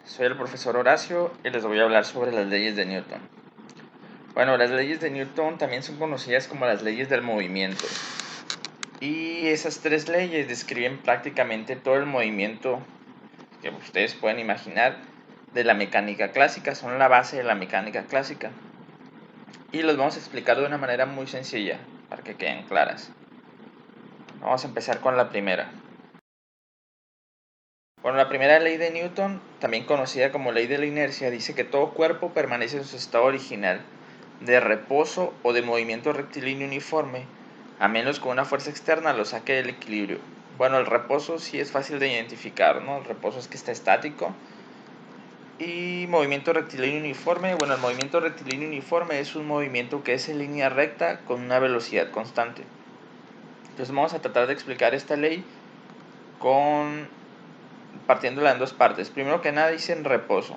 Soy el profesor Horacio y les voy a hablar sobre las leyes de Newton. Bueno, las leyes de Newton también son conocidas como las leyes del movimiento. Y esas tres leyes describen prácticamente todo el movimiento que ustedes pueden imaginar de la mecánica clásica, son la base de la mecánica clásica. Y los vamos a explicar de una manera muy sencilla para que queden claras. Vamos a empezar con la primera. Bueno, la primera ley de Newton, también conocida como ley de la inercia, dice que todo cuerpo permanece en su estado original de reposo o de movimiento rectilíneo uniforme, a menos que una fuerza externa lo saque del equilibrio. Bueno, el reposo sí es fácil de identificar, ¿no? El reposo es que está estático. Y movimiento rectilíneo uniforme, bueno, el movimiento rectilíneo uniforme es un movimiento que es en línea recta con una velocidad constante. Entonces vamos a tratar de explicar esta ley partiéndola en dos partes. Primero que nada dice en reposo.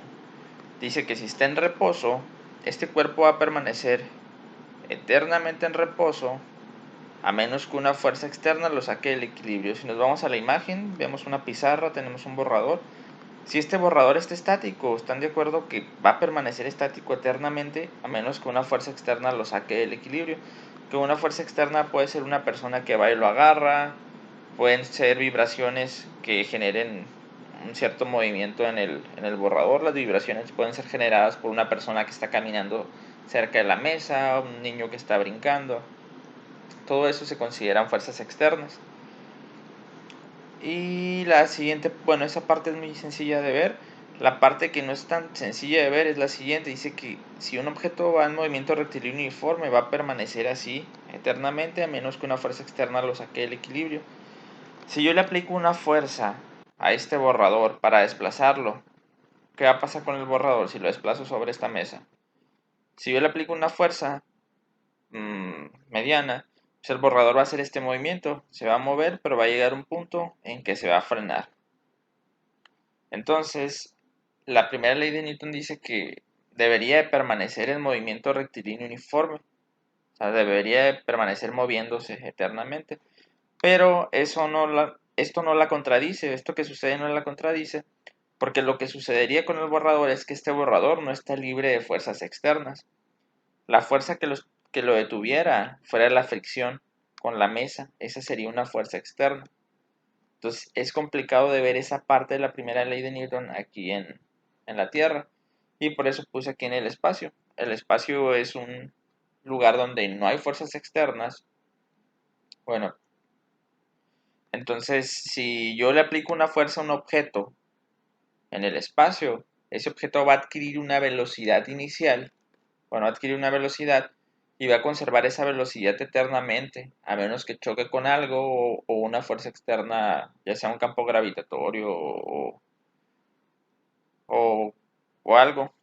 Dice que si está en reposo, este cuerpo va a permanecer eternamente en reposo a menos que una fuerza externa lo saque del equilibrio. Si nos vamos a la imagen, vemos una pizarra, tenemos un borrador. Si este borrador está estático, están de acuerdo que va a permanecer estático eternamente a menos que una fuerza externa lo saque del equilibrio. Que una fuerza externa puede ser una persona que va y lo agarra, pueden ser vibraciones que generen un cierto movimiento en el borrador. Las vibraciones pueden ser generadas por una persona que está caminando cerca de la mesa, un niño que está brincando. Todo eso se consideran fuerzas externas. Y la siguiente, bueno, esa parte es muy sencilla de ver. La parte que no es tan sencilla de ver es la siguiente. Dice que si un objeto va en movimiento rectilíneo uniforme, va a permanecer así eternamente a menos que una fuerza externa lo saque del equilibrio. Si yo le aplico una fuerza a este borrador para desplazarlo, ¿qué va a pasar con el borrador si lo desplazo sobre esta mesa? Si yo le aplico una fuerza mediana, pues el borrador va a hacer este movimiento, se va a mover, pero va a llegar a un punto en que se va a frenar. Entonces, la primera ley de Newton dice que debería de permanecer en movimiento rectilíneo uniforme, o sea, debería de permanecer moviéndose eternamente, pero esto no la contradice, esto que sucede no la contradice, porque lo que sucedería con el borrador es que este borrador no está libre de fuerzas externas. La fuerza que lo detuviera fuera la fricción con la mesa, esa sería una fuerza externa. Entonces es complicado de ver esa parte de la primera ley de Newton aquí en la Tierra. Y por eso puse aquí en el espacio. El espacio es un lugar donde no hay fuerzas externas. Bueno, entonces si yo le aplico una fuerza a un objeto en el espacio, ese objeto va a adquirir una velocidad inicial. Bueno, va a adquirir una velocidad y va a conservar esa velocidad eternamente, a menos que choque con algo o una fuerza externa, ya sea un campo gravitatorio o, o algo,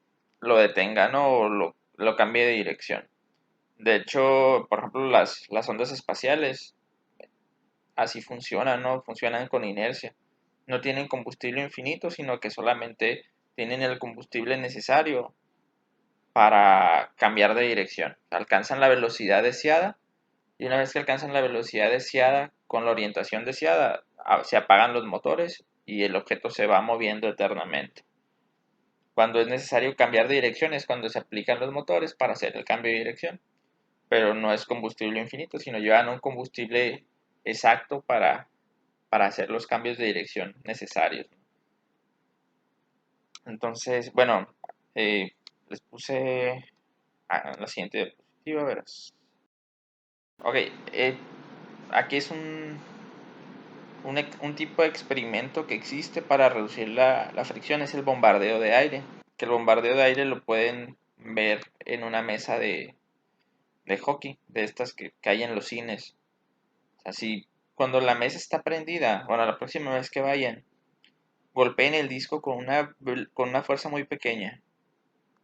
lo detenga, ¿no? O lo cambie de dirección. De hecho, por ejemplo, las ondas espaciales así funcionan, ¿no? Funcionan con inercia. No tienen combustible infinito, sino que solamente tienen el combustible necesario para cambiar de dirección. Alcanzan la velocidad deseada y una vez que alcanzan la velocidad deseada con la orientación deseada, se apagan los motores y el objeto se va moviendo eternamente. Cuando es necesario cambiar de dirección es cuando se aplican los motores para hacer el cambio de dirección, pero no es combustible infinito, sino llevan un combustible exacto para hacer los cambios de dirección necesarios. Entonces, bueno, les puse la siguiente diapositiva, verás. Ok, aquí es un tipo de experimento que existe para reducir la fricción, es el bombardeo de aire. Que el bombardeo de aire lo pueden ver en una mesa de hockey, de estas que hay en los cines. O sea, si cuando la mesa está prendida, bueno, la próxima vez que vayan, golpeen el disco con una fuerza muy pequeña,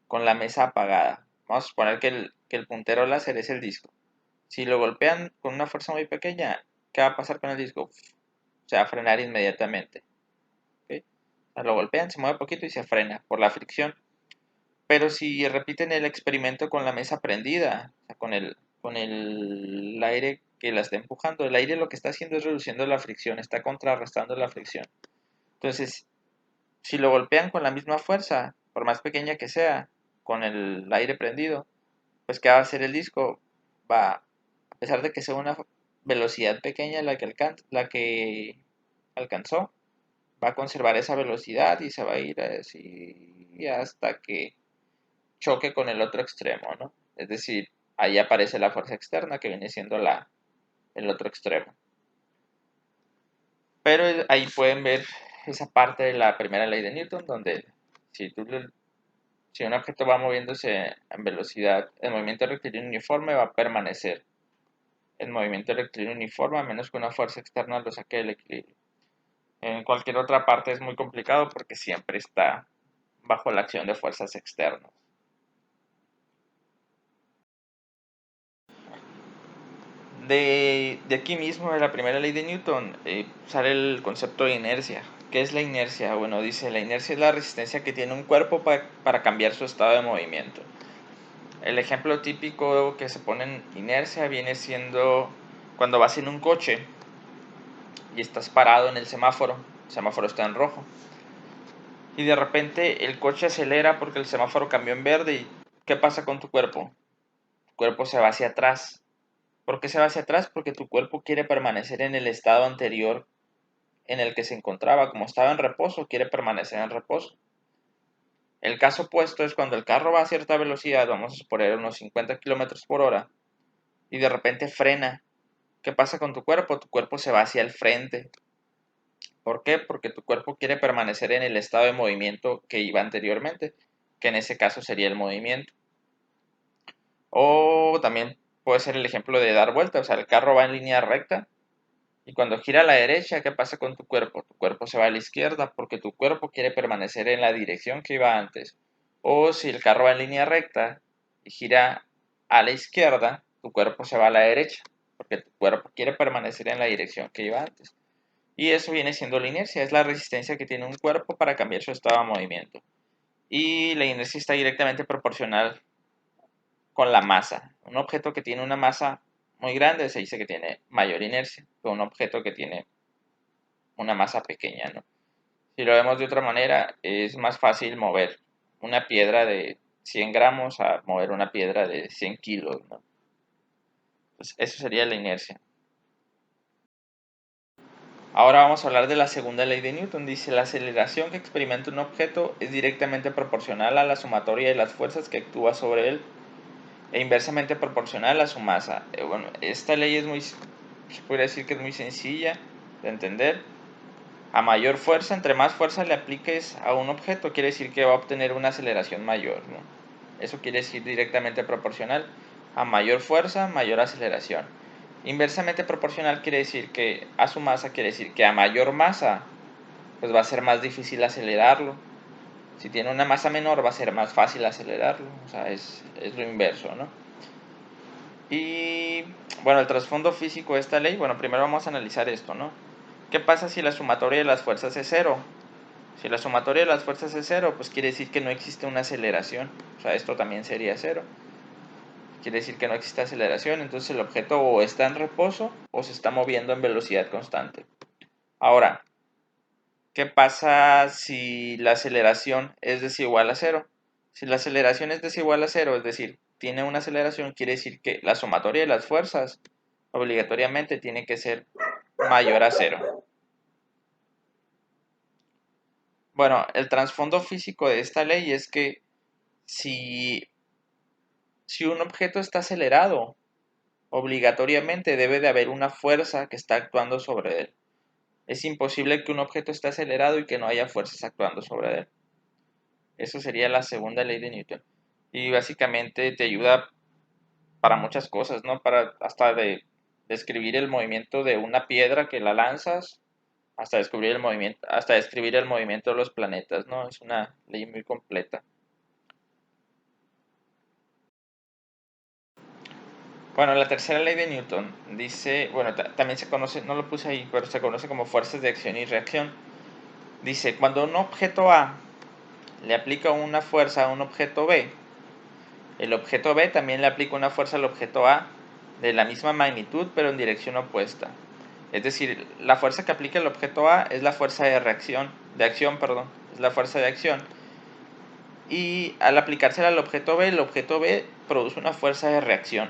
con la mesa apagada. Vamos a suponer que el puntero láser es el disco. Si lo golpean con una fuerza muy pequeña, ¿qué va a pasar con el disco? Se va a frenar inmediatamente. ¿Okay? O sea, lo golpean, se mueve poquito y se frena por la fricción. Pero si repiten el experimento con la mesa prendida, o sea, con el aire que la está empujando, el aire lo que está haciendo es reduciendo la fricción, está contrarrestando la fricción. Entonces, Si lo golpean con la misma fuerza, por más pequeña que sea, con el aire prendido, pues ¿qué va a hacer el disco? Va, a pesar de que sea una velocidad pequeña la que alcanzó, va a conservar esa velocidad y se va a ir así hasta que choque con el otro extremo, ¿no? Es decir, ahí aparece la fuerza externa que viene siendo el otro extremo. Pero ahí pueden ver esa parte de la primera ley de Newton, donde si, si un objeto va moviéndose en velocidad, el movimiento rectilíneo uniforme va a permanecer en movimiento rectilíneo uniforme, a menos que una fuerza externa lo saque del equilibrio. En cualquier otra parte es muy complicado porque siempre está bajo la acción de fuerzas externas. De aquí mismo, de la primera ley de Newton, sale el concepto de inercia. ¿Qué es la inercia? Bueno, dice, la inercia es la resistencia que tiene un cuerpo para cambiar su estado de movimiento. El ejemplo típico que se pone en inercia viene siendo cuando vas en un coche y estás parado en el semáforo está en rojo, y de repente el coche acelera porque el semáforo cambió en verde. ¿Y qué pasa con tu cuerpo? Tu cuerpo se va hacia atrás. ¿Por qué se va hacia atrás? Porque tu cuerpo quiere permanecer en el estado anterior en el que se encontraba. Como estaba en reposo, quiere permanecer en reposo. El caso opuesto es cuando el carro va a cierta velocidad, vamos a suponer unos 50 kilómetros por hora, y de repente frena. ¿Qué pasa con tu cuerpo? Tu cuerpo se va hacia el frente. ¿Por qué? Porque tu cuerpo quiere permanecer en el estado de movimiento que iba anteriormente, que en ese caso sería el movimiento. O también puede ser el ejemplo de dar vuelta, o sea, el carro va en línea recta y cuando gira a la derecha, ¿qué pasa con tu cuerpo? Tu cuerpo se va a la izquierda porque tu cuerpo quiere permanecer en la dirección que iba antes. O si el carro va en línea recta y gira a la izquierda, tu cuerpo se va a la derecha porque tu cuerpo quiere permanecer en la dirección que iba antes. Y eso viene siendo la inercia, es la resistencia que tiene un cuerpo para cambiar su estado de movimiento. Y la inercia está directamente proporcional con la masa. Un objeto que tiene una masa muy grande se dice que tiene mayor inercia que un objeto que tiene una masa pequeña, ¿no? Si lo vemos de otra manera, es más fácil mover una piedra de 100 gramos a mover una piedra de 100 kilos, ¿no? Pues eso sería la inercia. Ahora vamos a hablar de la segunda ley de Newton. Dice, la aceleración que experimenta un objeto es directamente proporcional a la sumatoria de las fuerzas que actúa sobre él e inversamente proporcional a su masa. Bueno, esta ley es se podría decir que es muy sencilla de entender. A mayor fuerza, entre más fuerza le apliques a un objeto, quiere decir que va a obtener una aceleración mayor, ¿no? Eso quiere decir directamente proporcional. A mayor fuerza, mayor aceleración. Inversamente proporcional quiere decir que a su masa, quiere decir que a mayor masa, pues va a ser más difícil acelerarlo. Si tiene una masa menor, va a ser más fácil acelerarlo. O sea, es lo inverso, ¿no? Y bueno, el trasfondo físico de esta ley, bueno, primero vamos a analizar esto, ¿no? ¿Qué pasa si la sumatoria de las fuerzas es cero? Si la sumatoria de las fuerzas es cero, pues quiere decir que no existe una aceleración. O sea, esto también sería cero. Quiere decir que no existe aceleración, entonces el objeto o está en reposo o se está moviendo en velocidad constante. Ahora, ¿qué pasa si la aceleración es desigual a cero? Si la aceleración es desigual a cero, es decir, tiene una aceleración, quiere decir que la sumatoria de las fuerzas obligatoriamente tiene que ser mayor a cero. Bueno, el trasfondo físico de esta ley es que si, si un objeto está acelerado, obligatoriamente debe de haber una fuerza que está actuando sobre él. Es imposible que un objeto esté acelerado y que no haya fuerzas actuando sobre él. Eso sería la segunda ley de Newton. Y básicamente te ayuda para muchas cosas, ¿no? Para hasta de describir el movimiento de una piedra que la lanzas, hasta describir el movimiento de los planetas, ¿no? Es una ley muy completa. Bueno, la tercera ley de Newton dice, bueno, también se conoce, no lo puse ahí, pero se conoce como fuerzas de acción y reacción. Dice, cuando un objeto A le aplica una fuerza a un objeto B, el objeto B también le aplica una fuerza al objeto A de la misma magnitud pero en dirección opuesta. Es decir, la fuerza que aplica el objeto A es la fuerza de reacción, de acción, perdón. es la fuerza de acción. Y al aplicársela al objeto B, el objeto B produce una fuerza de reacción.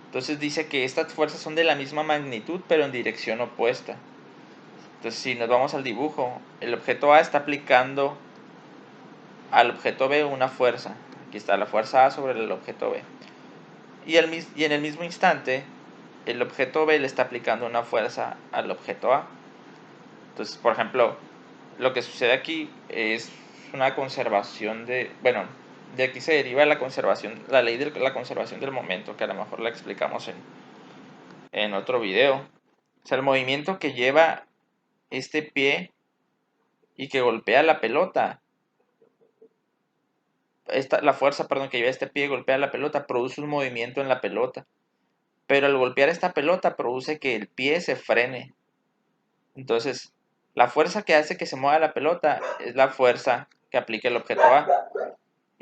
Entonces dice que estas fuerzas son de la misma magnitud, pero en dirección opuesta. Entonces, si nos vamos al dibujo, el objeto A está aplicando al objeto B una fuerza. Aquí está la fuerza A sobre el objeto B. Y en el mismo instante, el objeto B le está aplicando una fuerza al objeto A. Entonces, por ejemplo, lo que sucede aquí es una conservación de... Bueno, de aquí se deriva la conservación, la ley de la conservación del momento, que a lo mejor la explicamos en otro video. O sea, el movimiento que lleva este pie y que golpea la pelota, la fuerza, perdón, que lleva este pie y golpea la pelota, produce un movimiento en la pelota. Pero al golpear esta pelota produce que el pie se frene. Entonces, la fuerza que hace que se mueva la pelota es la fuerza que aplica el objeto A.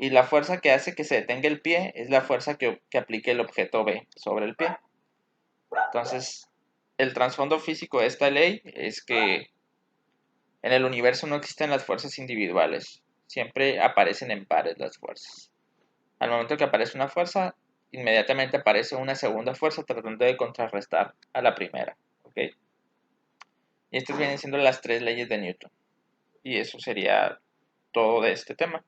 Y la fuerza que hace que se detenga el pie es la fuerza que aplique el objeto B sobre el pie. Entonces, el trasfondo físico de esta ley es que en el universo no existen las fuerzas individuales. Siempre aparecen en pares las fuerzas. Al momento que aparece una fuerza, inmediatamente aparece una segunda fuerza tratando de contrarrestar a la primera. ¿Ok? Y estas vienen siendo las tres leyes de Newton. Y eso sería todo de este tema.